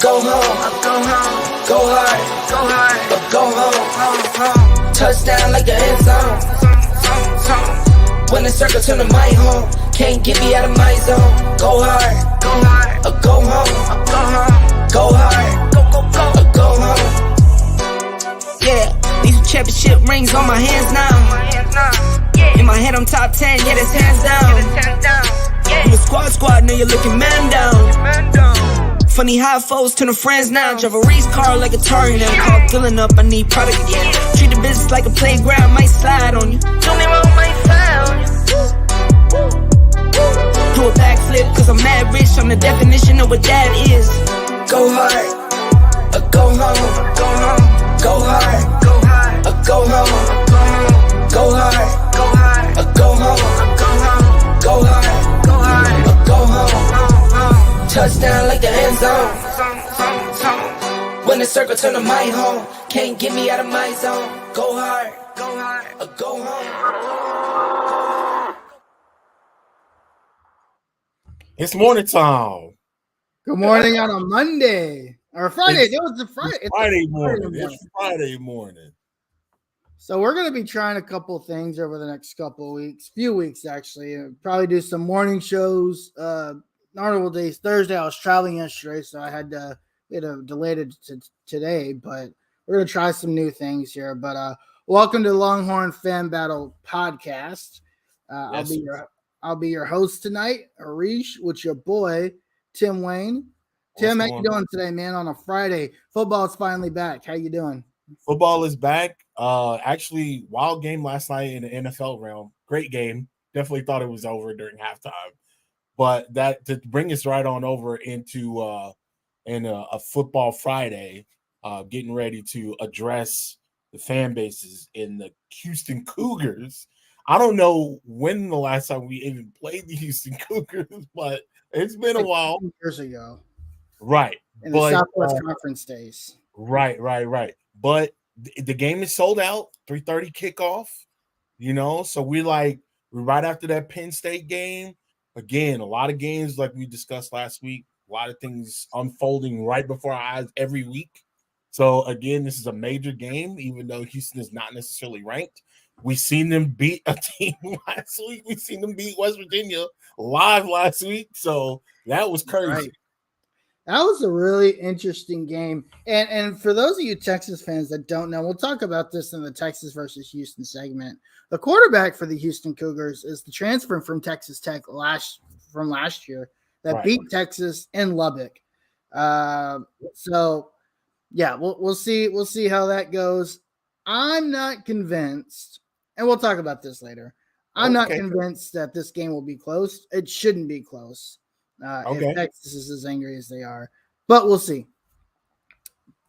Go home, go hard, go home. Touchdown like the end zone. When the circle turn to my home, can't get me out of my zone. Go hard, go home, go hard, go home. Yeah, these championship rings on my hands now. In my head I'm top 10, yeah, that's hands down. You a squad, know you're looking man down. Funny how foes turn to friends now. Drive a race car like a Atari now. Call filling up, I need product again. Treat the business like a playground, might slide on you. Don't me wrong, might slide on you. Do a backflip, cause I'm mad rich. I'm the definition of what that is. Go hard, go home, go home, go hard, go hard, go home, go hard, go hard, go home, go home, go hard, go hard, go home. Touchdown like the end zone. When the circle turn to my home, can't get me out of my zone. Go hard, go home. It's morning time. Good morning on a Monday or Friday. It was a Friday. It's Friday morning. It's Friday morning. So we're going to be trying a couple things over the next few weeks actually. Probably do some morning shows. Normal days. Thursday, I was traveling yesterday, so I had to delay it to today. But we're gonna try some new things here. But welcome to the Longhorn Fan Battle podcast. Yes. I'll be your host tonight, Arish, with your boy Tim Wayne. Tim, how you doing today, man? On a Friday, football's finally back. How you doing? Football is back. Actually, wild game last night in the NFL realm. Great game. Definitely thought it was over during halftime. But that to bring us right on over into a football Friday, getting ready to address the fan bases in the Houston Cougars. I don't know when the last time we even played the Houston Cougars, but it's been a while. Years ago. Right. In the Southwest Conference days. Right. But the game is sold out, 3:30 kickoff, so we're right after that Penn State game. again, a lot of games like we discussed last week, a lot of things unfolding right before our eyes every week. So again, this is a major game, even though Houston is not necessarily ranked. We seen them beat a team last week. We seen them beat West Virginia live last week. So that was crazy. Right. That was a really interesting game. And for those of you Texas fans that don't know, we'll talk about this in the Texas versus Houston segment. The quarterback for the Houston Cougars is the transfer from Texas Tech last year that beat Texas in Lubbock. So yeah, we'll see how that goes. I'm not convinced, and we'll talk about this later. I'm not convinced that this game will be close. It shouldn't be close. If Texas is as angry as they are, but we'll see.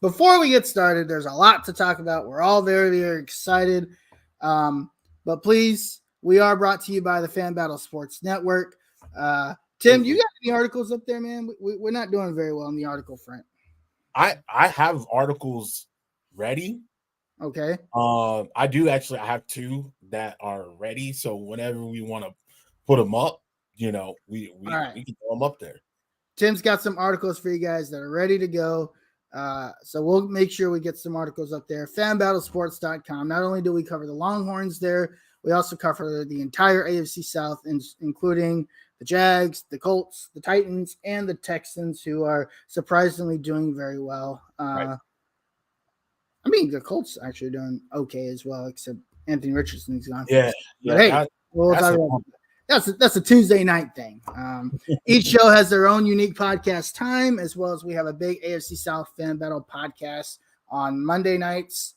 Before we get started, there's a lot to talk about. We're all very, very excited. But please, we are brought to you by the Fan Battle Sports Network. Tim, you got any articles up there, man? We're not doing very well on the article front. I have articles ready. Okay. I do actually. I have 2 that are ready. So whenever we want to put them up, we can throw them up there. Tim's got some articles for you guys that are ready to go. So we'll make sure we get some articles up there. FanBattleSports.com. Not only do we cover the Longhorns there, we also cover the entire AFC South, including the Jags, the Colts, the Titans, and the Texans, who are surprisingly doing very well. Right. I mean, the Colts actually doing okay as well, except Anthony Richardson's gone. Yeah. But hey, we'll talk about that's a Tuesday night thing. Each show has their own unique podcast time, as well as we have a big AFC South Fan Battle podcast on Monday nights,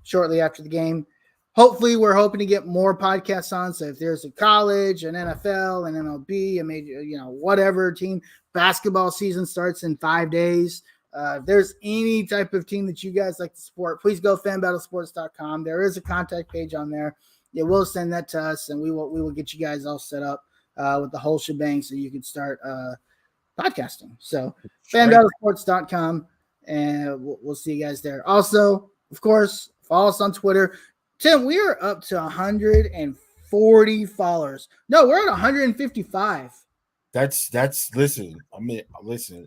shortly after the game. Hopefully, we're hoping to get more podcasts on. So if there's a college, an NFL, an MLB, a major, whatever team, basketball season starts in 5 days. If there's any type of team that you guys like to support, please go fanbattlesports.com. There is a contact page on there. It will send that to us, and we will get you guys all set up with the whole shebang so you can start podcasting. So fanbattlesports.com, and we'll see you guys there. Also, of course, follow us on Twitter. Tim, we are up to 140 followers. No, we're at 155. Listen,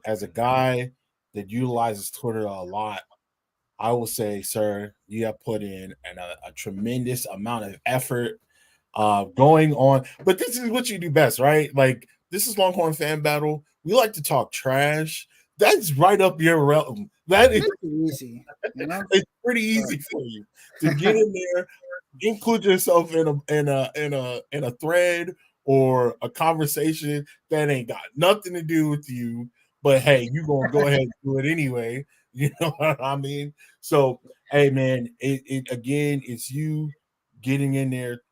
as a guy that utilizes Twitter a lot, I will say, sir, you have put in a tremendous amount of effort going on. But this is what you do best, right? Like, this is Longhorn Fan Battle. We like to talk trash. That's right up your realm. That is easy. It's pretty easy for you to get in there, include yourself in a thread or a conversation that ain't got nothing to do with you. But hey, you're gonna go ahead and do it anyway. You know what I mean? So, hey, man, it's you getting in there,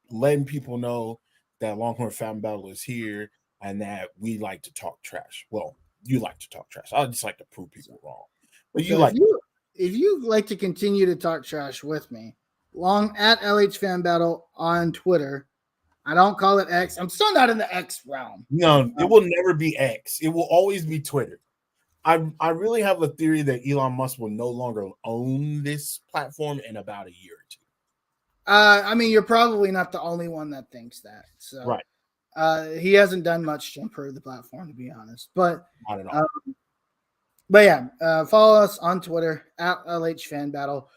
letting people know that Longhorn Fan Battle is here and that we like to talk trash. Well, you like to talk trash. I just like to prove people wrong. But if you like to continue to talk trash with me, at LH Fan Battle on Twitter. I don't call it X. I'm still not in the X realm. No, it will never be X. It will always be Twitter. I really have a theory that Elon Musk will no longer own this platform in about a year or 2. I mean, you're probably not the only one that thinks that. So, right. He hasn't done much to improve the platform, to be honest. But not at all. But yeah, follow us on Twitter at LH Fan Battle.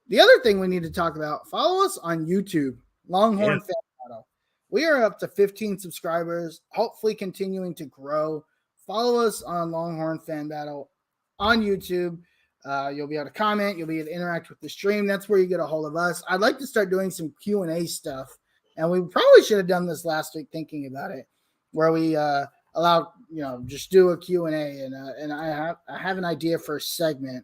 The other thing we need to talk about: follow us on YouTube, Longhorn Fan Battle. We are up to 15 subscribers. Hopefully, continuing to grow. Follow us on Longhorn Fan Battle on YouTube. You'll be able to comment. You'll be able to interact with the stream. That's where you get a hold of us. I'd like to start doing some Q&A stuff. And we probably should have done this last week thinking about it, where we allow, just do a Q&A. And I have an idea for a segment.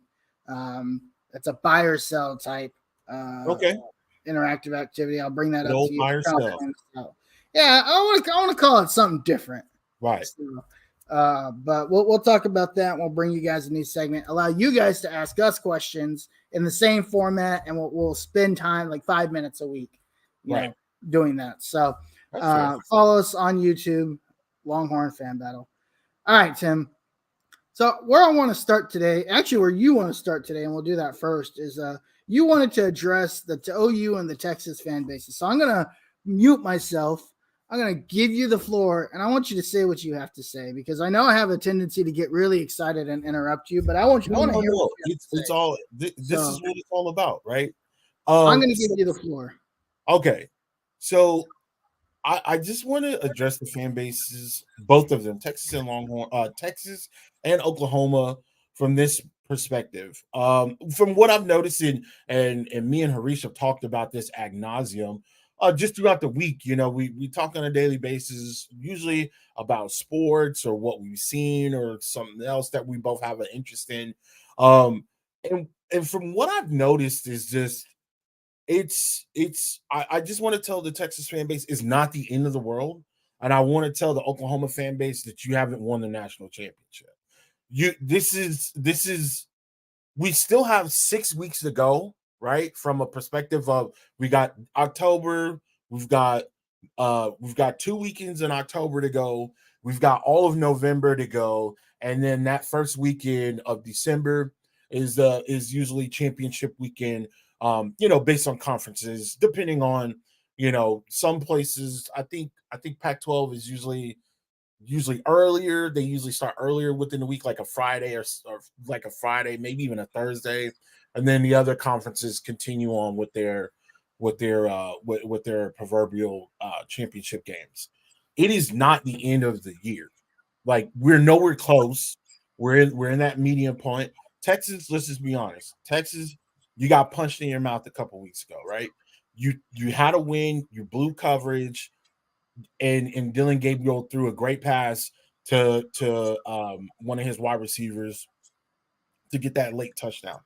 It's a buy or sell type interactive activity. I'll bring that up to you. Buy or sell. Yeah, I want to call it something different. Right. So, but we'll talk about that. We'll bring you guys a new segment, allow you guys to ask us questions in the same format, and we'll spend time like 5 minutes a week, doing that. So follow us on YouTube, Longhorn Fan Battle. All right, Tim. So where I want to start today, actually where you want to start today, and we'll do that first, is you wanted to address the OU and the Texas fan bases. So I'm going to mute myself. I'm going to give you the floor, and I want you to say what you have to say because I know I have a tendency to get really excited and interrupt you, but I want to hear what you have It's to say. all this is what it's all about, right? I'm going to give you the floor. Okay, so I just want to address the fan bases, both of them, Texas and Longhorn, Texas and Oklahoma, from this perspective. From what I've noticed, and me and Harish have talked about this ad nauseum, just throughout the week. You know, we talk on a daily basis, usually about sports or what we've seen or something else that we both have an interest in. And from what I've noticed is just I just want to tell the Texas fan base it's not the end of the world. And I want to tell the Oklahoma fan base that you haven't won the national championship. This is we still have 6 weeks to go, right? From a perspective of we got October, we've got 2 weekends in October to go, we've got all of November to go, and then that first weekend of December is usually championship weekend. Based on conferences, depending on, some places. I think Pac-12 is usually earlier. They usually start earlier within the week, like a Friday or like a Friday, maybe even a Thursday, and then the other conferences continue on with their proverbial championship games. It is not the end of the year. Like, we're nowhere close. We're in that medium point. Texas, let's just be honest. Texas, you got punched in your mouth a couple weeks ago, right? You had a win, you blew coverage, and Dylan Gabriel threw a great pass to one of his wide receivers to get that late touchdown.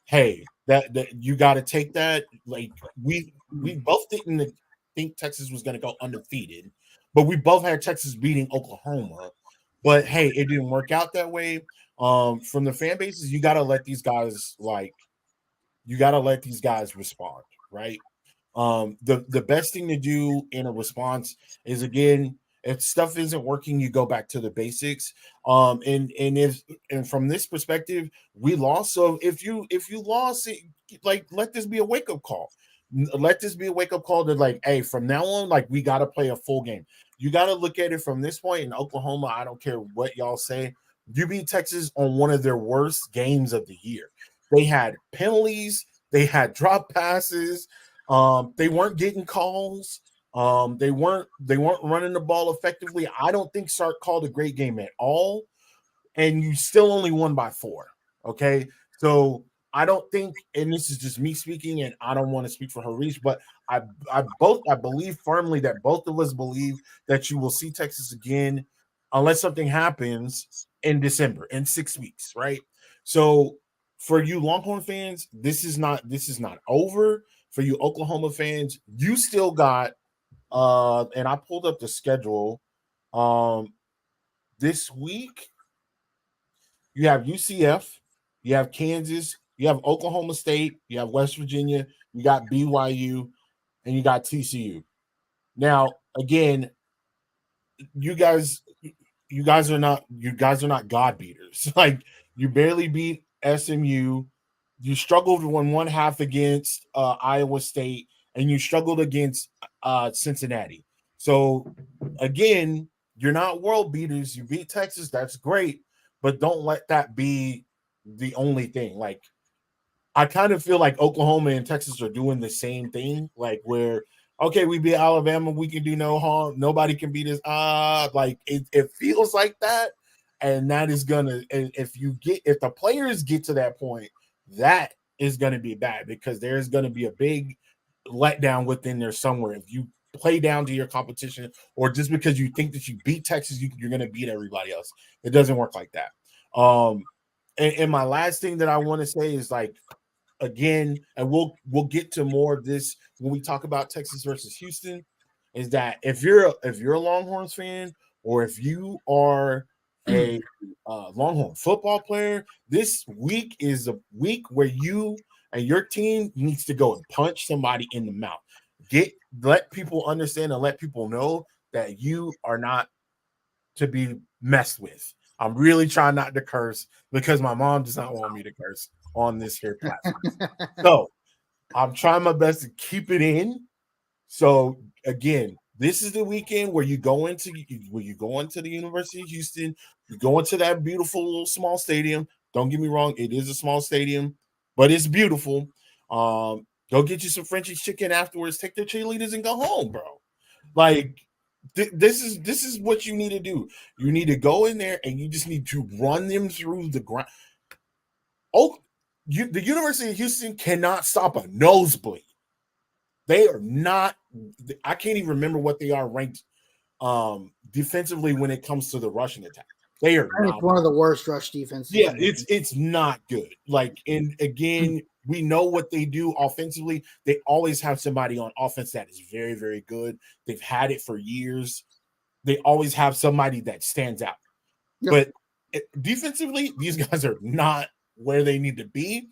Hey, that you got to take that. Like, we both didn't think Texas was going to go undefeated, but we both had Texas beating Oklahoma. But hey, it didn't work out that way. From the fan bases, you got to let these guys respond, right? The best thing to do in a response is, again, if stuff isn't working, you go back to the basics. And from this perspective, we lost. So if you lost, let this be a wake up call. Let this be a wake up call to, like, hey, from now on, like, we got to play a full game. You got to look at it from this point. In Oklahoma, I don't care what y'all say, you beat Texas on one of their worst games of the year. They had penalties. They had drop passes. They weren't getting calls. They weren't running the ball effectively. I don't think Sark called a great game at all, and you still only won by 4. Okay, so I don't think, and this is just me speaking, and I don't want to speak for Harish, but I believe firmly that both of us believe that you will see Texas again, unless something happens in December, in 6 weeks, right? So for you Longhorn fans, this is not over. For you Oklahoma fans, you still got and I pulled up the schedule. This week you have UCF, you have Kansas, you have Oklahoma State, you have West Virginia, you got BYU, and you got TCU. Now, again, you guys are not God beaters. Like, you barely beat SMU. You struggled in one half against Iowa State, and you struggled against Cincinnati. So, again, you're not world beaters. You beat Texas. That's great. But don't let that be the only thing. Like, I kind of feel like Oklahoma and Texas are doing the same thing. Like, where, okay, we beat Alabama, we can do no harm. Nobody can beat us. Like, it feels like that. And that is going to – if the players get to that point, that is going to be bad, because there's going to be a big letdown within there somewhere. If you play down to your competition, or just because you think that you beat Texas, you're going to beat everybody else. It doesn't work like that. And my last thing that I want to say is, like, again, and we'll get to more of this when we talk about Texas versus Houston, is that if you're a Longhorns fan, or if you are a Longhorn football player, this week is a week where you and your team needs to go and punch somebody in the mouth. Let people understand and let people know that you are not to be messed with. I'm really trying not to curse, because my mom does not want me to curse on this here platform. So I'm trying my best to keep it in. So again, This is the weekend where you go into the University of Houston. You go into that beautiful little small stadium. Don't get me wrong, it is a small stadium, but it's beautiful. Go get you some French's chicken afterwards. Take their cheerleaders and go home, bro. Like this is what you need to do. You need to go in there and you just need to run them through the ground. The University of Houston cannot stop a nosebleed. They are not. I can't even remember what they are ranked defensively when it comes to the rushing attack. They are not one of the worst rush defenses. Yeah, it's not good. Like, and again, we know what they do offensively. They always have somebody on offense that is very, very good. They've had it for years. They always have somebody that stands out. Yep. But defensively, these guys are not where they need to be.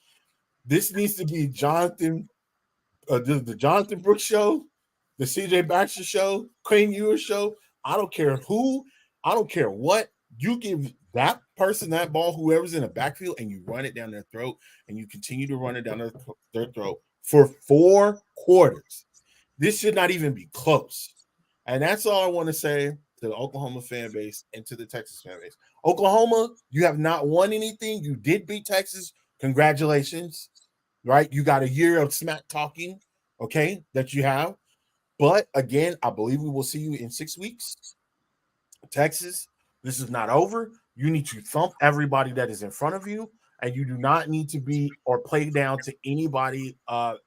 This needs to be Jonathan, the Jonathan Brooks show, the CJ Baxter show, Quinn Ewers show. I don't care who, I don't care what. You give that person that ball, whoever's in the backfield, and you run it down their throat, and you continue to run it down their throat for 4 quarters. This should not even be close. And that's all I want to say to the Oklahoma fan base and to the Texas fan base. Oklahoma, you have not won anything. You did beat Texas. Congratulations, right? You got a year of smack talking, okay, that you have. But again, I believe we will see you in 6 weeks. Texas, this is not over. You need to thump everybody that is in front of you, and you do not need to be or play down to anybody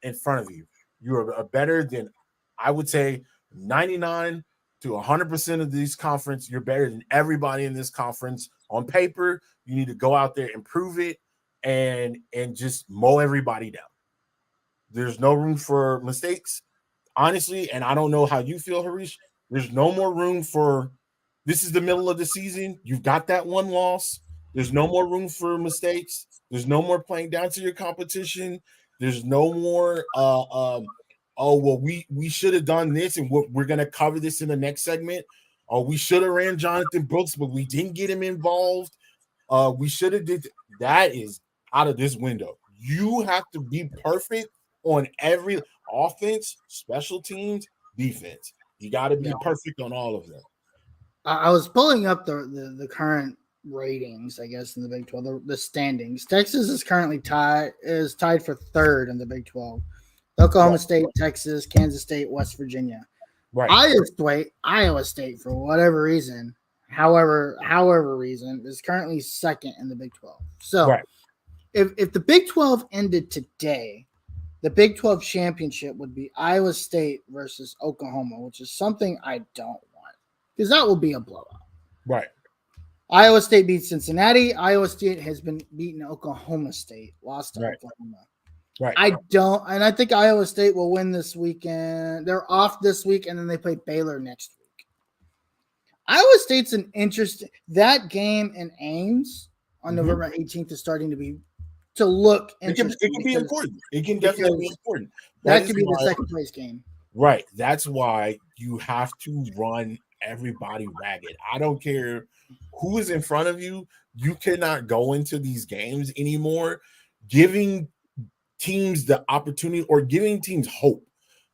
in front of you. You are better than, I would say, 99 to 100% of these conference. You're better than everybody in this conference. On paper, you need to go out there and prove it and just mow everybody down. There's no room for mistakes, honestly, and I don't know how you feel, Harish. There's no more room for – this is the middle of the season. You've got that one loss. There's no more room for mistakes. There's no more playing down to your competition. There's no more we should have done this and we're going to cover this in the next segment. We should have ran Jonathan Brooks, but we didn't get him involved. We should have did – that is out of this window. You have to be perfect on every offense, special teams, defense. You got to be perfect on all of them. I was pulling up the current ratings, I guess, in the Big 12, the standings. Texas is currently tied for 3rd in the Big 12. Oklahoma State, Texas, Kansas State, West Virginia. Right. Iowa State, for whatever reason, however reason, is currently 2nd in the Big 12. So if the Big 12 ended today, the Big 12 championship would be Iowa State versus Oklahoma, which is something I don't want. Because that will be a blowout. Right. Iowa State beat Cincinnati. Iowa State has been beaten Oklahoma State. Lost to Oklahoma. Right. I think Iowa State will win this weekend. They're off this week, and then they play Baylor next week. Iowa State's an interesting – that game in Ames on November 18th is starting to look interesting. It can be important. It can definitely be important. That could be the second place game. Right. That's why you have to run everybody ragged. I don't care who is in front of you. You cannot go into these games anymore giving teams the opportunity or giving teams hope.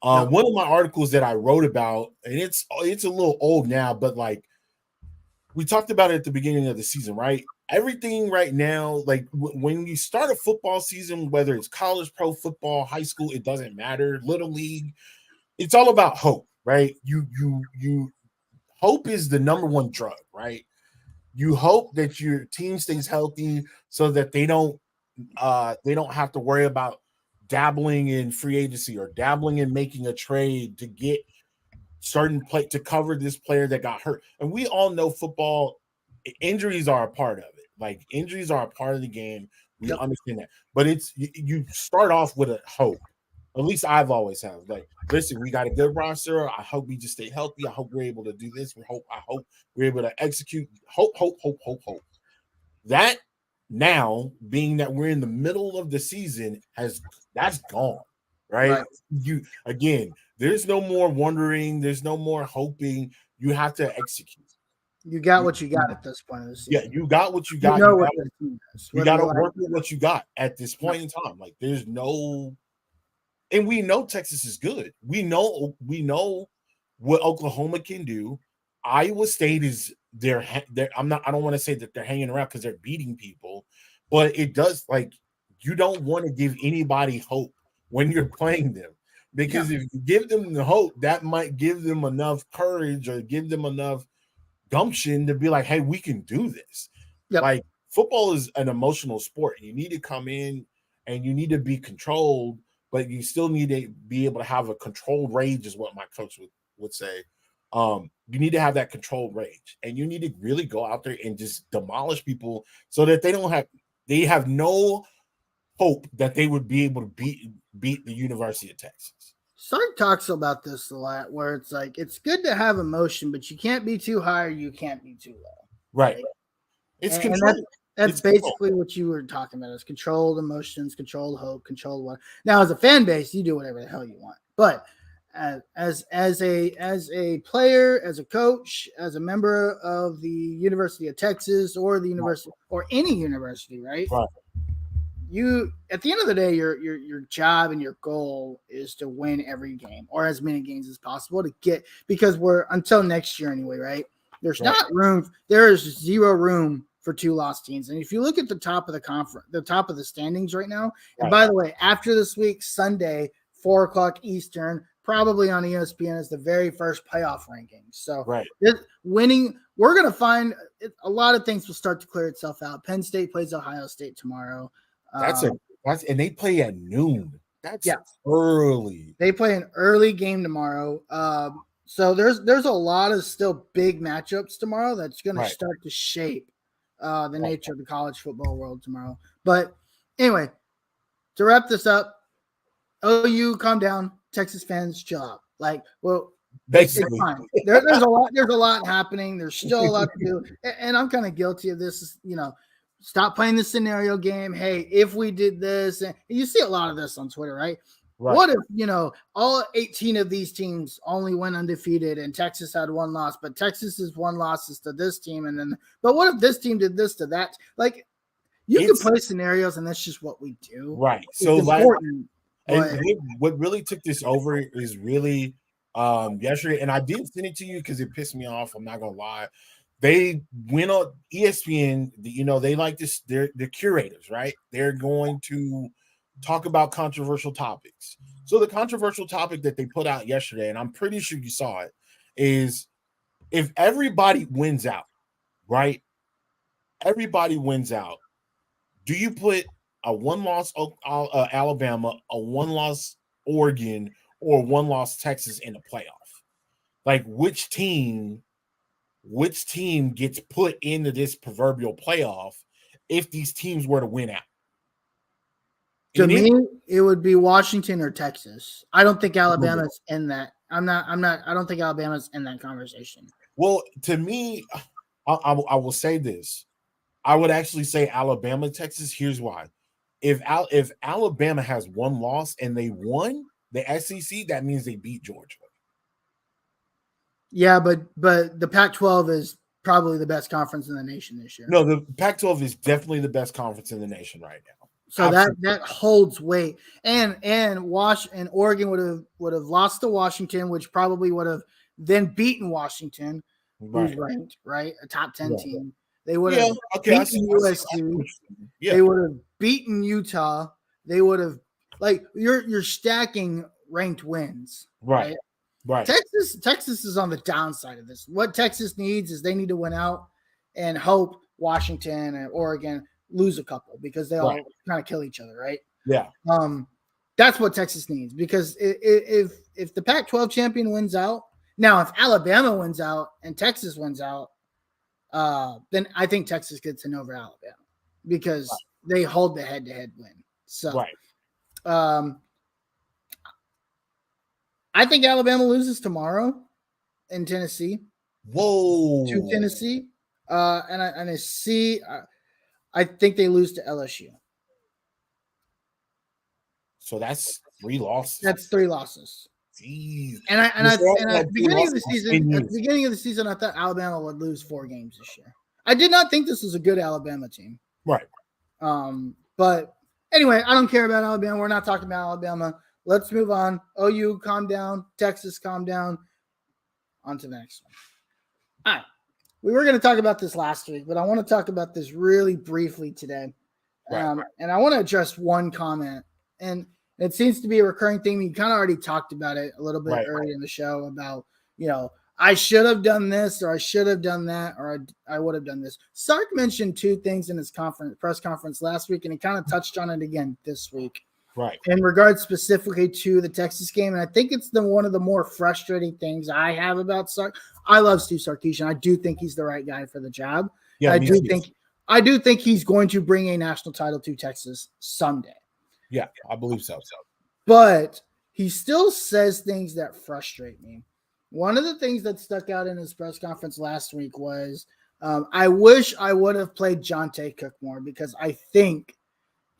One of my articles that I wrote about, and it's a little old now, but like we talked about it at the beginning of the season, right? Everything right now, like when you start a football season, whether it's college, pro football, high school, it doesn't matter, little league, it's all about hope, right? You hope is the number one drug, right? You hope that your team stays healthy so that they don't have to worry about dabbling in free agency or dabbling in making a trade to get certain play to cover this player that got hurt. And we all know football injuries are a part of it. Like injuries are a part of the game. We understand that. But it's you start off with a hope. At least I've always had. Like, listen, we got a good roster. I hope we just stay healthy. I hope we're able to do this. I hope we're able to execute. Hope. That now, being that we're in the middle of the season, that's gone, right? There's no more wondering. There's no more hoping. You have to execute. You got what you got at this point of the season. Yeah, you got what you got. You got to work with what you got at this point in time. Like, there's no. And we know Texas is good. We know what Oklahoma can do. Iowa State is they're I don't want to say that they're hanging around because they're beating people, but it does like you don't want to give anybody hope when you're playing them because if you give them the hope, that might give them enough courage or give them enough gumption to be like, hey, we can do this. Yep. Like football is an emotional sport. You need to come in and you need to be controlled, but you still need to be able to have a controlled rage, is what my coach would say. You need to have that controlled rage, and you need to really go out there and just demolish people so that they have no hope that they would be able to beat the University of Texas. Sark talks about this a lot, where it's like it's good to have emotion, but you can't be too high or you can't be too low. Right. Like, It's and control. that's basically what you were talking about: is controlled emotions, controlled hope, controlled what. Now, as a fan base, you do whatever the hell you want, but as a player, as a coach, as a member of the University of Texas or the university or any university, right? You at the end of the day, your job and your goal is to win every game or as many games as possible to get, because we're until next year anyway, right? There's not room. There is zero room for 2 lost teams. And if you look at the top of the conference, the top of the standings right now, and by the way, after this week, Sunday, 4:00 Eastern, probably on ESPN, is the very first playoff rankings. So winning, we're going to find a lot of things will start to clear itself out. Penn State plays Ohio State tomorrow. And they play at noon. That's early. They play an early game tomorrow. So there's a lot of still big matchups tomorrow that's going to start to shape the nature of the college football world tomorrow. But anyway, to wrap this up, OU, calm down. Texas fans, chill out. Like, well, basically, it's fine. There's a lot happening. There's still a lot to do, and I'm kind of guilty of this. Stop playing the scenario game. Hey, if we did this, and you see a lot of this on Twitter, right? What if, all 18 of these teams only went undefeated and Texas had 1 loss, but Texas's 1 loss is to this team. But what if this team did this to that? Like, you can play scenarios, and that's just what we do. Right. So, and what really took this over is really yesterday, and I did send it to you because it pissed me off. I'm not going to lie. They went on ESPN, they like this. They're curators, right? They're going to talk about controversial topics. So the controversial topic that they put out yesterday, and I'm pretty sure you saw it, is if everybody wins out, right? Everybody wins out. Do you put a 1-loss Alabama, a 1-loss Oregon, or 1-loss Texas in the playoff? Like, which team gets put into this proverbial playoff if these teams were to win out? To me, it would be Washington or Texas. I don't think Alabama's in that. I don't think Alabama's in that conversation. Well, to me, I will say this. I would actually say Alabama, Texas. Here's why. If Alabama has 1 loss and they won the SEC, that means they beat Georgia. Yeah, but the Pac-12 is probably the best conference in the nation this year. No, the Pac-12 is definitely the best conference in the nation right now. So that holds weight. And Oregon would have lost to Washington, which probably would have then beaten Washington, who's ranked, right? A top 10 team. They would have beaten USC. They would have beaten Utah. They would have you're stacking ranked wins. Right. Texas is on the downside of this. What Texas needs is they need to win out and hope Washington and Oregon lose a couple because they all kind of kill each other, right? Yeah. That's what Texas needs, because if the Pac-12 champion wins out, now if Alabama wins out and Texas wins out, then I think Texas gets in over Alabama because they hold the head-to-head win. So, I think Alabama loses tomorrow in Tennessee. Whoa! To Tennessee, I think they lose to LSU. So that's 3 losses. That's 3 losses. Jeez. And at the beginning of the season, I thought Alabama would lose 4 games this year. I did not think this was a good Alabama team. Right. But anyway, I don't care about Alabama. We're not talking about Alabama. Let's move on. OU, calm down. Texas, calm down. on to the next one. All right. We were going to talk about this last week, but I want to talk about this really briefly today. Right. And I want to address one comment. And it seems to be a recurring theme. You kind of already talked about it a little bit early in the show about, I should have done this, or I should have done that, or I would have done this. Sark mentioned two things in his press conference last week, and he kind of touched on it again this week. Right. In regards specifically to the Texas game. And I think it's one of the more frustrating things I have about Sark. I love Steve Sarkisian. I do think he's the right guy for the job. Yeah, I do think he's going to bring a national title to Texas someday. Yeah, I believe so. But he still says things that frustrate me. One of the things that stuck out in his press conference last week was, I wish I would have played Jonte Cook more, because I think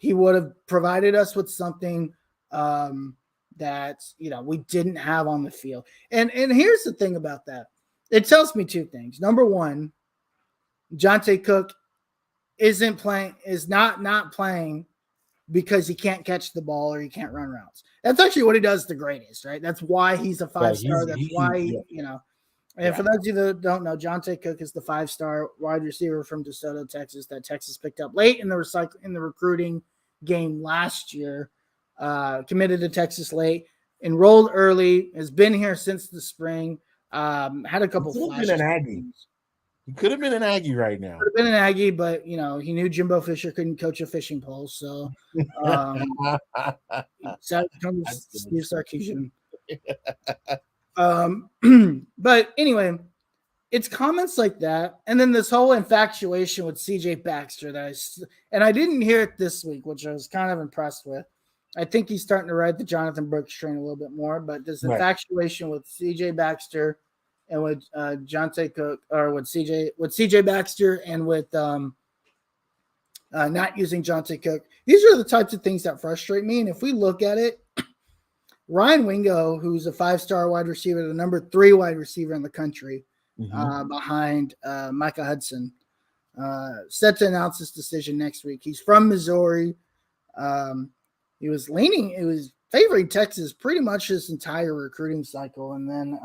he would have provided us with something that we didn't have on the field. And here's the thing about that. It tells me two things. Number one, Jonte Cook is not playing because he can't catch the ball or he can't run routes. That's actually what he does the greatest, right? That's why he's a 5-star. And for those of you that don't know, Jonte Cook is the 5-star wide receiver from DeSoto, Texas, that Texas picked up late in the recruiting game last year. Committed to Texas late, enrolled early, has been here since the spring. Had a couple flashes. He could have been an Aggie right now. Could have been an Aggie, but he knew Jimbo Fisher couldn't coach a fishing pole, so comes Steve Sarkisian. But anyway, it's comments like that, and then this whole infatuation with CJ Baxter and I didn't hear it this week, which I was kind of impressed with. I think he's starting to ride the Jonathan Brooks train a little bit more, but this infatuation with CJ Baxter and with Jonte Cook, or with CJ Baxter, and with not using Jonte Cook, these are the types of things that frustrate me. And if we look at it, Ryan Wingo, who's a 5-star wide receiver, the number 3 wide receiver in the country, behind Micah Hudson, set to announce his decision next week. He's from Missouri. He was favoring Texas pretty much his entire recruiting cycle. And then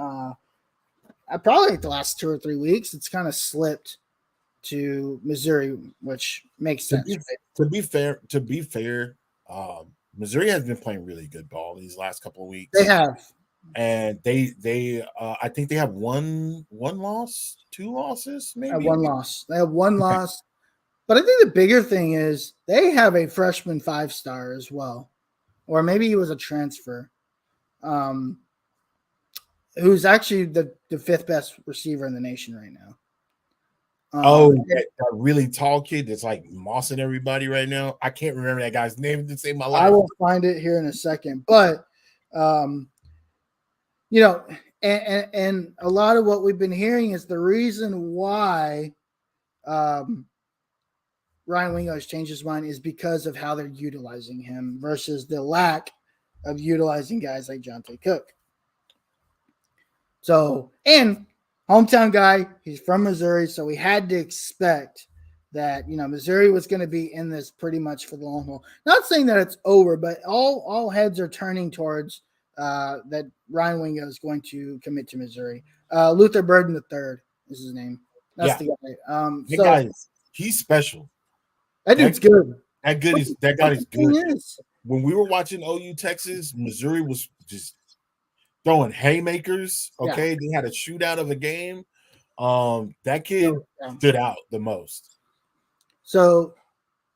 probably the last 2 or 3 weeks, it's kind of slipped to Missouri, which makes sense. To be fair, Missouri has been playing really good ball these last couple of weeks. They have. And they I think they have one loss, 2 losses, maybe. One loss. They have one loss. But I think the bigger thing is they have a freshman 5-star as well. Or maybe he was a transfer. Who's actually the 5th best receiver in the nation right now. That really tall kid that's like mossing everybody right now. I can't remember that guy's name to save my life. I will find it here in a second. But and a lot of what we've been hearing is the reason why Ryan Wingo has changed his mind is because of how they're utilizing him versus the lack of utilizing guys like Jonte Cook. So, and hometown guy, he's from Missouri, so we had to expect that, Missouri was going to be in this pretty much for the long haul. Not saying that it's over, but all heads are turning towards that Ryan Wingo is going to commit to Missouri. Luther Burden III is his name. That's the guy. Guy he's special. That dude's good. That guy is good. When we were watching OU Texas, Missouri was just throwing haymakers. Okay, They had a shootout of a game. That kid stood out the most. So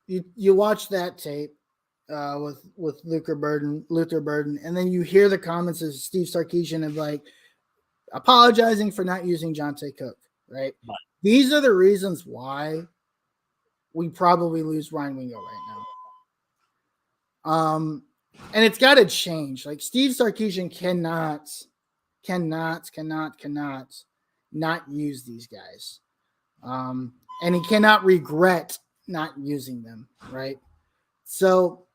you watch that tape with Luther Burden, and then you hear the comments of Steve Sarkisian of like apologizing for not using Jonte Cook. Right? These are the reasons why we probably lose Ryan Wingo right now. And it's got to change. Like Steve Sarkisian cannot not use these guys. And he cannot regret not using them. Right. So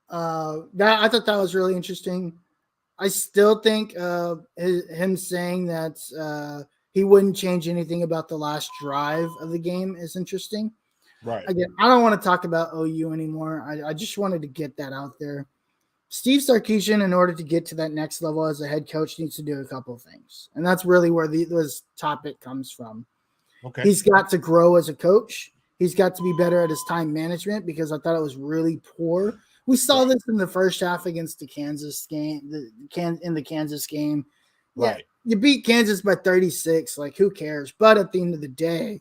that I thought that was really interesting. I still think him saying that he wouldn't change anything about the last drive of the game is interesting. Right. Again, I don't want to talk about OU anymore. I just wanted to get that out there. Steve Sarkisian, in order to get to that next level as a head coach, needs to do a couple of things. And that's really where this topic comes from. Okay. He's got to grow as a coach. He's got to be better at his time management because I thought it was really poor. We saw this in the first half against the Kansas game, in the Kansas game. Right. Yeah, you beat Kansas by 36. Like, who cares? But at the end of the day,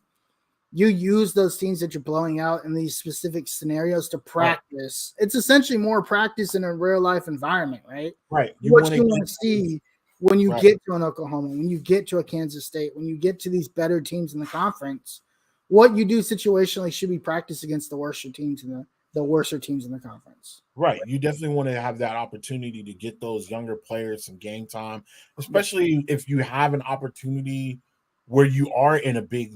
you use those teams that you're blowing out in these specific scenarios to practice. Right. It's essentially more practice in a real life environment, right? Right. What you want to see when you get to an Oklahoma, when you get to a Kansas State, when you get to these better teams in the conference, what you do situationally should be practice against the worser teams in the conference. Right. You definitely want to have that opportunity to get those younger players some game time, especially if you have an opportunity where you are in a big,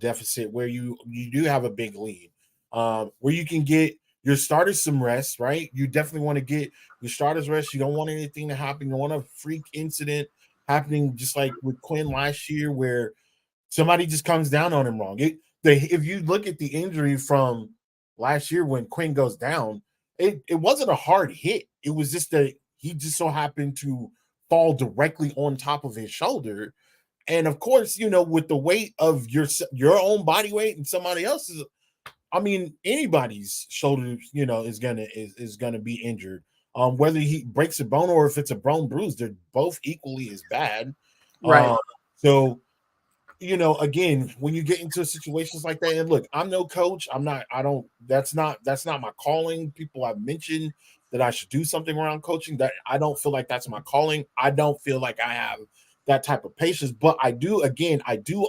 deficit, where you do have a big lead, where you can get your starters some rest, right? You definitely want to get your starters rest. You don't want anything to happen. You don't want a freak incident happening, just like with Quinn last year, where somebody just comes down on him wrong. If you look at the injury from last year when Quinn goes down, it wasn't a hard hit. It was just that he just so happened to fall directly on top of his shoulder. And of course, with the weight of your own body weight and somebody else's, I mean, anybody's shoulder, is gonna be injured. Whether he breaks a bone or if it's a bone bruise, they're both equally as bad. Right. So, again, when you get into situations like that, and look, I'm no coach. That's not my calling. People have mentioned that I should do something around coaching. That I don't feel like that's my calling. I don't feel like I have that type of patience, but I do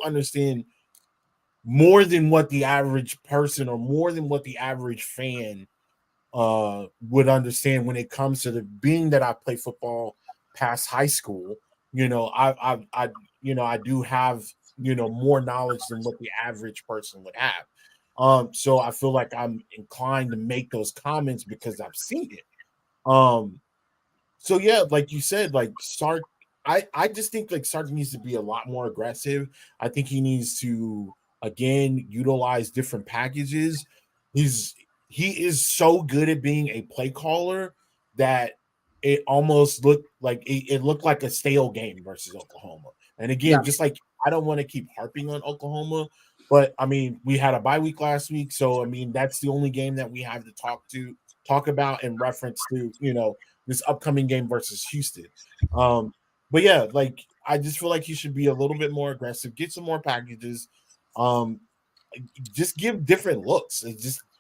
understand more than what the average person or more than what the average fan would understand when it comes to being that I play football past high school. I do have more knowledge than what the average person would have. So I feel like I'm inclined to make those comments because I've seen it. So yeah, like you said, like Sark, I just think like Sark needs to be a lot more aggressive. I think he needs to again utilize different packages. He is so good at being a play caller that it almost looked like it looked like a stale game versus Oklahoma. And again, just like I don't want to keep harping on Oklahoma, but I mean, we had a bye week last week, so I mean that's the only game that we have to talk about in reference to this upcoming game versus Houston. But yeah, like I just feel like he should be a little bit more aggressive, get some more packages, just give different looks.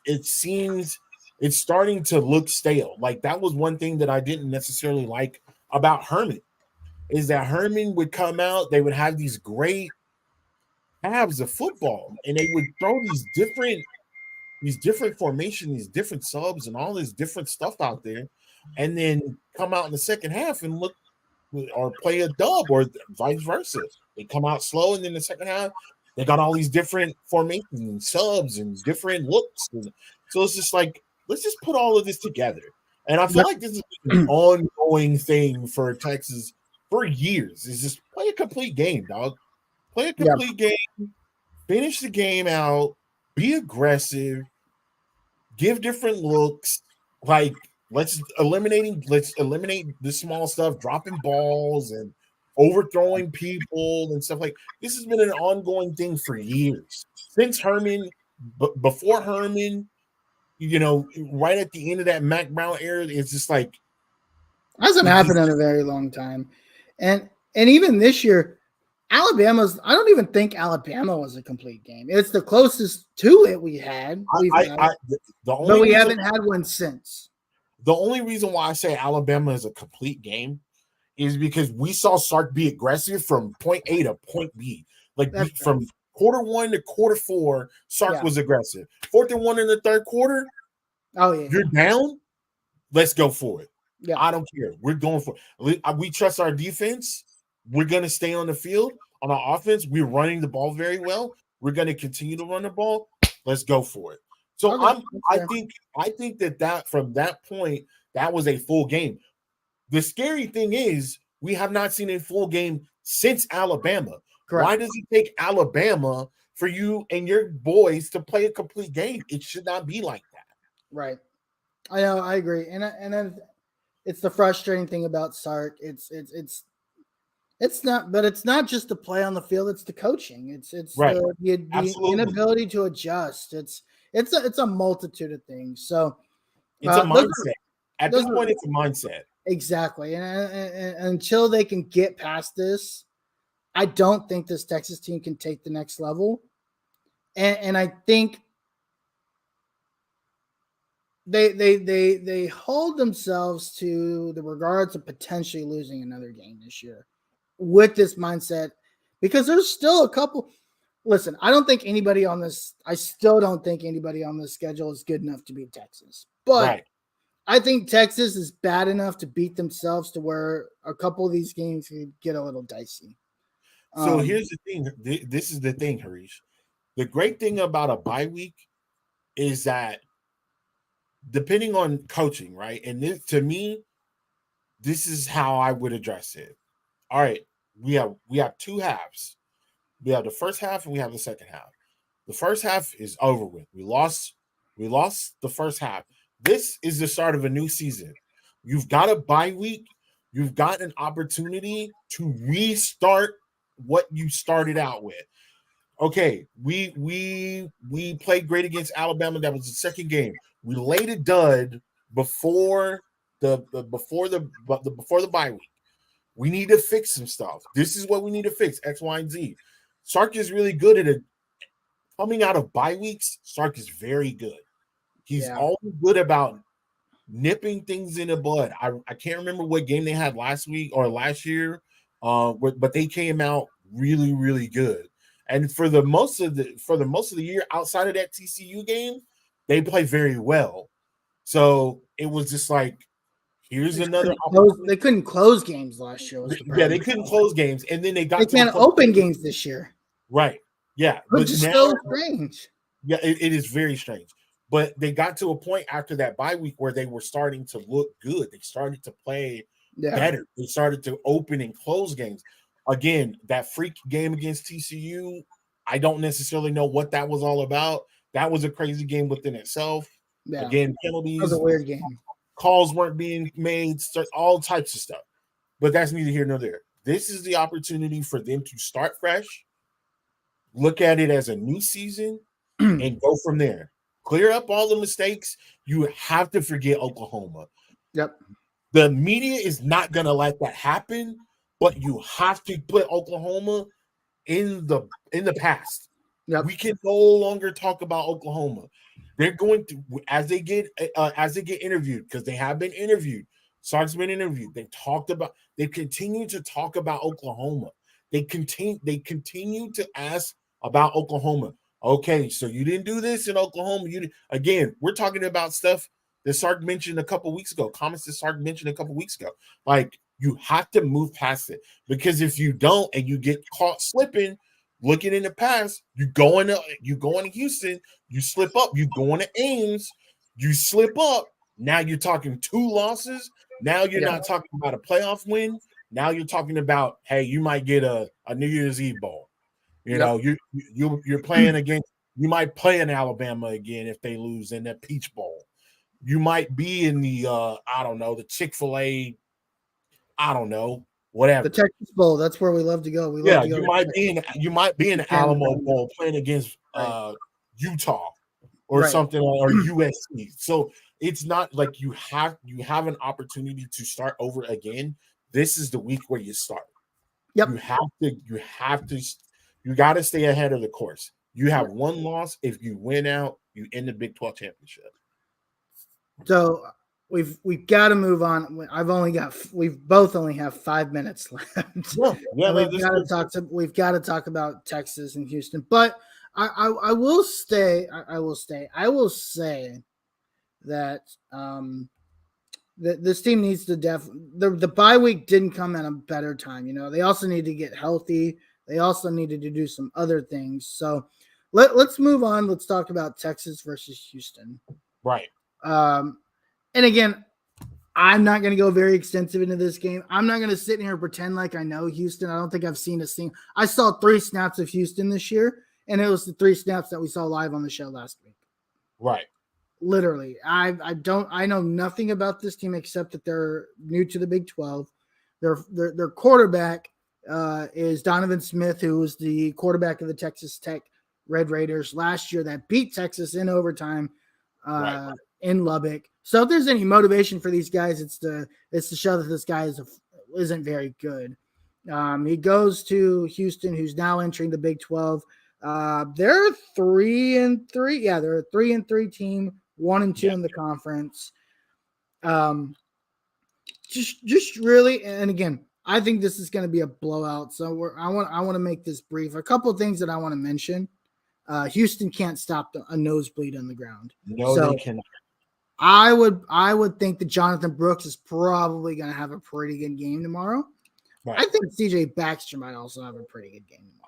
It seems it's starting to look stale. Like that was one thing that I didn't necessarily like about Herman, is that Herman would come out, they would have these great halves of football, and they would throw these different formations, these different subs, and all this different stuff out there, and then come out in the second half and look or play a dub or vice versa. They come out slow, and then the second half they got all these different formations and subs and different looks. And so it's just like, let's just put all of this together. And I feel like this is an ongoing thing for Texas for years. Is just play a complete game, dog. Play a complete game, finish the game out, be aggressive, give different looks. Like let's eliminate the small stuff, dropping balls and overthrowing people and stuff. Like this has been an ongoing thing for years since Herman, before Herman, right at the end of that Mac Brown era. It's just like hasn't happened in a very long time. And even this year, I don't even think Alabama was a complete game. It's the closest to it we had. But we haven't had one since. The only reason why I say Alabama is a complete game is because we saw Sark be aggressive from point A to point B. Like from quarter one to quarter four, Sark was aggressive. 4th and 1 in the third quarter. Oh yeah, you're down. Let's go for it. Yeah, I don't care. We're going for it. We trust our defense. We're gonna stay on the field. On our offense, we're running the ball very well. We're gonna continue to run the ball. Let's go for it. So I think that from that point, that was a full game. The scary thing is we have not seen a full game since Alabama. Correct. Why does it take Alabama for you and your boys to play a complete game? It should not be like that. Right. I know, I agree, and then it's the frustrating thing about Sark. It's not, but it's not just the play on the field. It's the coaching. It's Right. the Absolutely. inability to adjust. It's a multitude of things. So It's a those mindset. At those this are point, it's a mindset. exactly, and until they can get past this, I don't think this Texas team can take the next level. And I think they hold themselves to the regards of potentially losing another game this year with this mindset, because there's still a couple. Listen, I don't think anybody on this. I still don't think anybody on this schedule is good enough to beat Texas, but Right. I think Texas is bad enough to beat themselves to where a couple of these games could get a little dicey. So here's the thing. This is the thing, Harish. The great thing about a bye week is that depending on coaching, right? And this, to me, this is how I would address it. All right, we have two halves. We have the first half and we have the second half. The first half is over with. We lost the first half. This is the start of a new season. You've got a bye week. You've got an opportunity to restart what you started out with. Okay, we played great against Alabama. That was the second game. We laid a dud before the bye week. We need to fix some stuff. This is what we need to fix: X, Y, and Z. Sark is really good at it. Coming out of bye weeks, Sark is very good. He's always good about nipping things in the bud. I can't remember what game they had last week or last year, but they came out really, really good. And for the most of the year, outside of that TCU game, they play very well. So it was just like, here's another. They couldn't close games last year. Yeah, they couldn't close games, and then they can't open games this year. Right. Yeah, which is so strange. Yeah, it is very strange. But they got to a point after that bye week where they were starting to look good. They started to play better. They started to open and close games. Again, that freak game against TCU, I don't necessarily know what that was all about. That was a crazy game within itself. Yeah. Again, penalties. That was a weird game. Calls weren't being made, all types of stuff. But that's neither here nor there. This is the opportunity for them to start fresh, look at it as a new season, and go from there. Clear up all the mistakes. You have to forget Oklahoma. Yep. The media is not going to let that happen, but you have to put Oklahoma in the past. Yep. We can no longer talk about Oklahoma. They're going to, as they get interviewed, because they have been interviewed. Sark's been interviewed. They continue to talk about Oklahoma. They continue to ask about Oklahoma. Okay, so you didn't do this in Oklahoma. Again, we're talking about stuff that Sark mentioned a couple weeks ago. Comments that Sark mentioned a couple weeks ago. Like, you have to move past it, because if you don't and you get caught slipping, looking in the past, you go into Houston, you slip up. You go into Ames, you slip up. Now you're talking 2 losses. Now you're not talking about a playoff win. Now you're talking about, hey, you might get a New Year's Eve bowl. You know, you're playing against. You might play in Alabama again if they lose in that Peach Bowl. You might be in the I don't know, the Chick-fil-A. I don't know, whatever. The Texas Bowl. That's where we love to go. You might be in the Alamo Bowl playing against Utah or something, or USC. So it's not like you have an opportunity to start over again. This is the week where you start. Yep. You got to stay ahead of the course. You have one loss. If you win out, you end the Big 12 championship. So we've got to move on. We've both only have 5 minutes left. We've got to talk about Texas and Houston. But I will say that this team needs to the bye week didn't come at a better time. You know, they also need to get healthy. They also needed to do some other things. So let's move on. Let's talk about Texas versus Houston. Right. And again, I'm not going to go very extensive into this game. I'm not going to sit here and pretend like I know Houston. I don't think I've seen a single. I saw 3 snaps of Houston this year, and it was the 3 snaps that we saw live on the show last week. Right. Literally, I know nothing about this team except that they're new to the Big 12. Their quarterback is Donovan Smith, who was the quarterback of the Texas Tech Red Raiders last year that beat Texas in overtime in Lubbock. So if there's any motivation for these guys, it's to show that this guy isn't very good. He goes to Houston, who's now entering the Big 12. They're 3-3. Yeah, they're a 3-3 team, 1-2 in the conference. Just really, and again, I think this is going to be a blowout. So I want to make this brief. A couple of things that I want to mention. Houston can't stop a nosebleed on the ground. No, they cannot. I would think that Jonathan Brooks is probably going to have a pretty good game tomorrow. Right. I think CJ Baxter might also have a pretty good game tomorrow.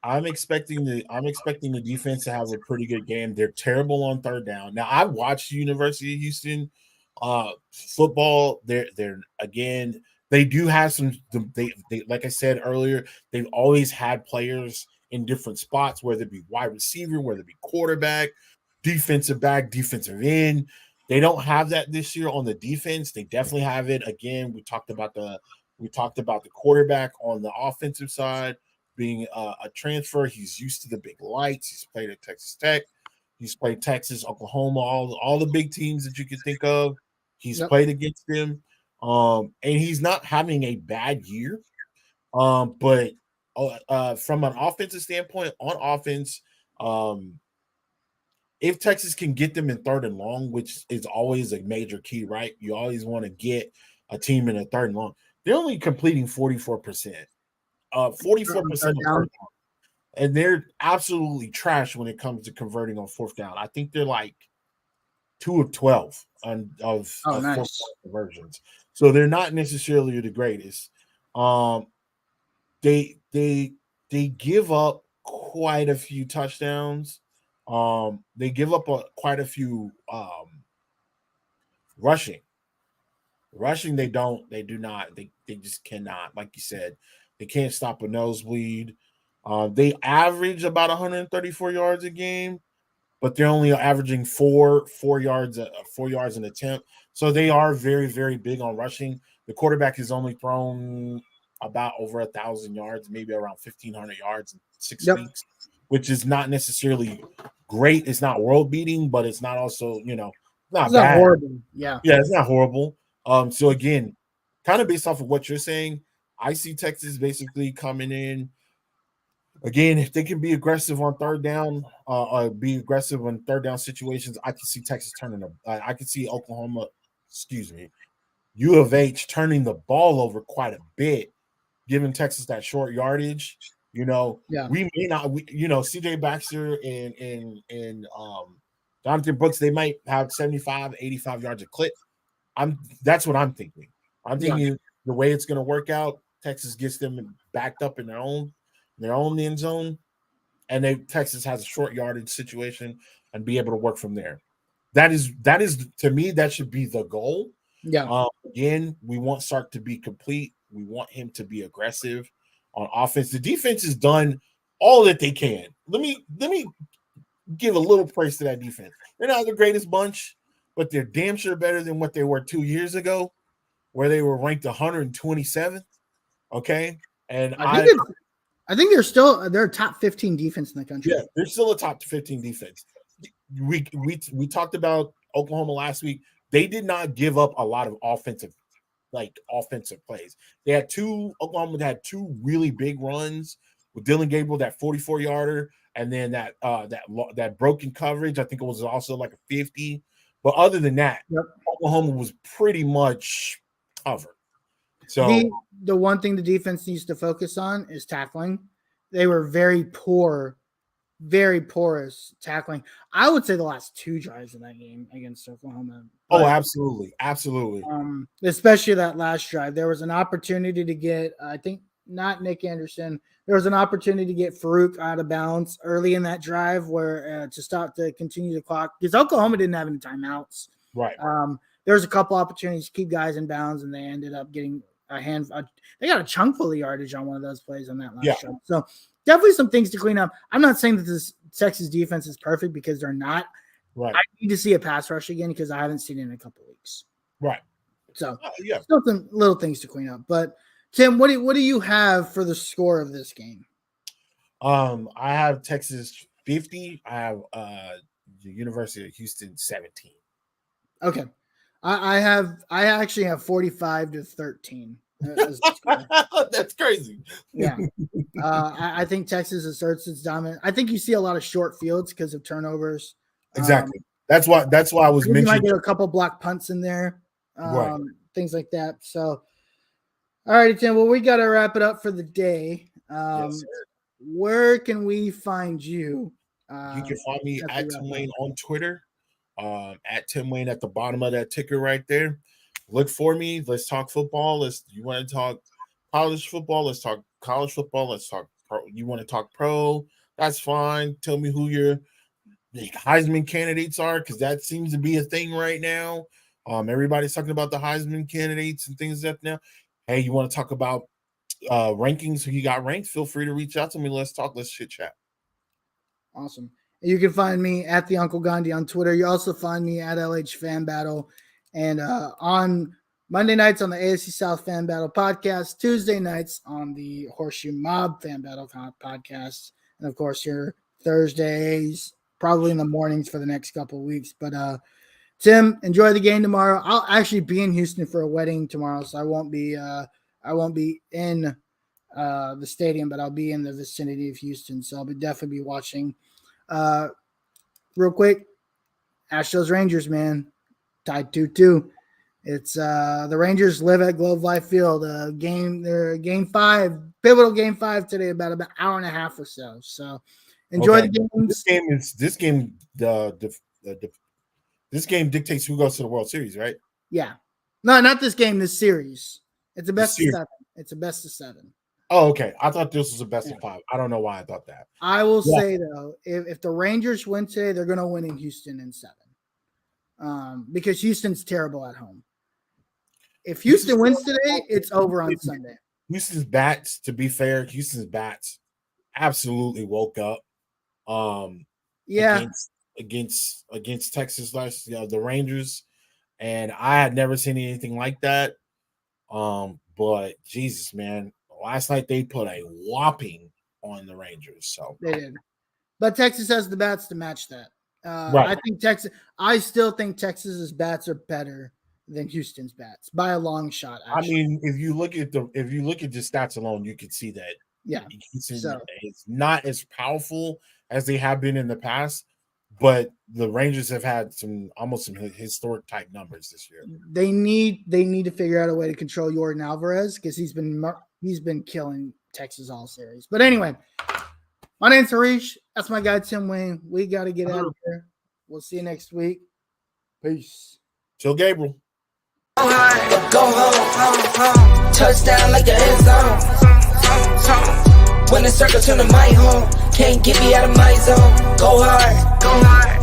I'm expecting the defense to have a pretty good game. They're terrible on third down. Now, I watched University of Houston football. They're again, they do have some. They like I said earlier, they've always had players in different spots, whether it be wide receiver, whether it be quarterback, defensive back, defensive end. They don't have that this year on the defense. They definitely have it. Again, we talked about the quarterback on the offensive side being a transfer. He's used to the big lights. He's played at Texas Tech. He's played Texas, Oklahoma, all the big teams that you can think of. He's played against them. And he's not having a bad year. But from an offensive standpoint, on offense, if Texas can get them in third and long, which is always a major key, right? You always want to get a team in a third and long. They're only completing 44%. 44%, and they're absolutely trash when it comes to converting on fourth down. I think they're like 2 of 12 of fourth down conversions, so they're not necessarily the greatest. They give up quite a few touchdowns. They give up quite a few rushing. They do not. They just cannot. Like you said, they can't stop a nosebleed. They average about 134 yards a game, but they're only averaging four yards an attempt. So they are very, very big on rushing. The quarterback has only thrown about over 1,000 yards, maybe around 1,500 yards in 6 weeks, which is not necessarily great. It's not world beating, but it's not also, not bad. Horrible. Yeah, it's not horrible. So again, kind of based off of what you're saying, I see Texas basically coming in. Again, if they can be aggressive on third down, be aggressive on third down situations, I can see Texas turning them. I can see U of H turning the ball over quite a bit, giving Texas that short yardage. We may not. CJ Baxter and Jonathan Brooks, they might have 75, 85 yards a clip. That's what I'm thinking. I'm thinking the way it's going to work out, Texas gets them backed up in their own end zone, and Texas has a short yardage situation and be able to work from there. That is to me, that should be the goal. Yeah. Again, we want Sark to be complete. We want him to be aggressive on offense. The defense has done all that they can. Let me give a little praise to that defense. They're not the greatest bunch, but they're damn sure better than what they were 2 years ago, where they were ranked 127th. Okay, and I think they're a top 15 defense in the country. Yeah, they're still a top 15 defense. We talked about Oklahoma last week. They did not give up a lot of offensive plays. Oklahoma had two really big runs with Dylan Gabriel, that 44-yarder, and then that broken coverage. I think it was also like a 50. But other than that, Oklahoma was pretty much covered. So the one thing the defense needs to focus on is tackling. They were very porous tackling. I would say the last two drives in that game against Oklahoma. Oh, absolutely. Especially that last drive. There was an opportunity to get, I think, not Nick Anderson. There was an opportunity to get Farouk out of bounds early in that drive where to continue the clock, because Oklahoma didn't have any timeouts. Right. There was a couple opportunities to keep guys in bounds, and they ended up getting they got a chunk full of yardage on one of those plays on that last drive. So definitely some things to clean up. I'm not saying that this Texas defense is perfect, because they're not. Right. I need to see a pass rush again because I haven't seen it in a couple weeks. Right. So Yeah. little things to clean up. But Tim, what do you have for the score of this game? I have Texas 50. I have the University of Houston 17. Okay. I actually have 45-13. That's crazy. Yeah. I think Texas asserts its dominance. I think you see a lot of short fields because of turnovers. Exactly. That's why I was You might mentioning. get a couple block punts in there. Right. Things like that. So, all right, Tim. Well, we got to wrap it up for the day. Yes, Where can we find you? You can find me at Tim Wayne on Twitter. At Tim Wayne at the bottom of that ticker right there. Look for me. Let's talk football. You want to talk college football? Let's talk college football. Let's talk pro. You want to talk pro? That's fine. Tell me who your Heisman candidates are, because that seems to be a thing right now. Everybody's talking about the Heisman candidates and things like that now. Hey, you want to talk about rankings? Who you got ranked? Feel free to reach out to me. Let's talk. Let's chit chat. Awesome. You can find me at the Uncle Gandhi on Twitter. You also find me at LH Fan Battle, and on Monday nights on the AFC South Fan Battle podcast, Tuesday nights on the Horseshoe Mob Fan Battle podcast, and of course your Thursdays probably in the mornings for the next couple of weeks. But Tim, enjoy the game tomorrow. I'll actually be in Houston for a wedding tomorrow, so I won't be in the stadium, but I'll be in the vicinity of Houston, so I'll definitely be watching. Real quick, Astros Rangers, man, tied 2-2. It's the Rangers live at Globe Life Field. They're game 5, pivotal game 5 today, about an hour and a half or so. So enjoy the games. This game dictates who goes to the World Series, right? Yeah, no, not this game. This series. It's a best of 7. It's a best of 7. Oh, okay. I thought this was a best of 5. I don't know why I thought that. I will say though, if the Rangers win today, they're going to win in Houston in 7, because Houston's terrible at home. If Houston wins today, it's over on Sunday. Houston's bats, to be fair, Houston's bats absolutely woke up. Against Texas the Rangers, and I had never seen anything like that. But Jesus, man, last night they put a whopping on the Rangers. So they did, but Texas has the bats to match that. Right. I still think Texas's bats are better than Houston's bats by a long shot. Actually. I mean, if you look at the stats alone, you can see that. Yeah, Houston is not as powerful as they have been in the past, but the Rangers have had some historic type numbers this year. They need to figure out a way to control Yordan Alvarez, because he's been killing Texas all series. But anyway, my name's Harish. That's my guy Tim Wayne. We got to get out of here. We'll see you next week. Peace. Till Gabriel. Go hard, go home. Touchdown like the end zone. When the circle turn to my home, can't get me out of my zone. Go hard,